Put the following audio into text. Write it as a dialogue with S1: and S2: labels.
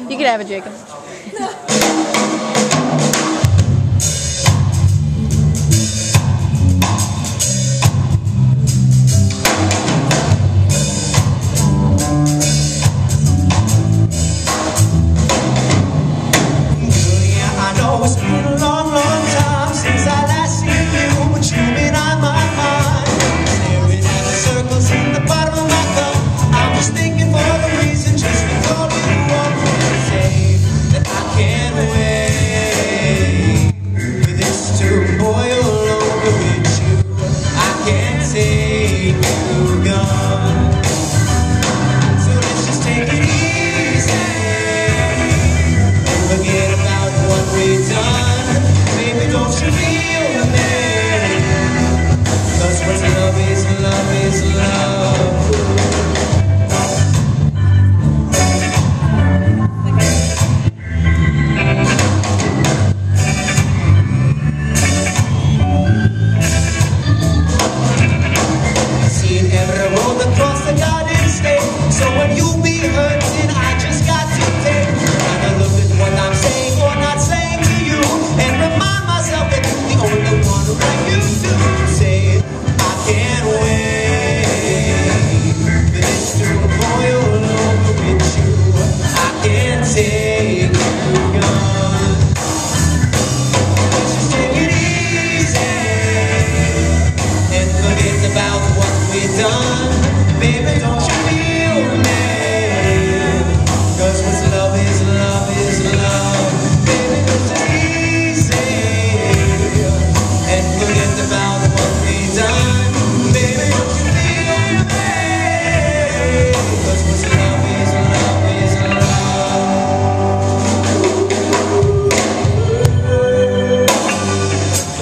S1: You could have it, Jacob.
S2: It's been a long, long time since I last seen you, but you've been on my mind. Staring at the circles in the bottom of my cup, I'm just thinking for a reason, just to call you up and say that I can't wait for this to boil over with you. I can't take you gone.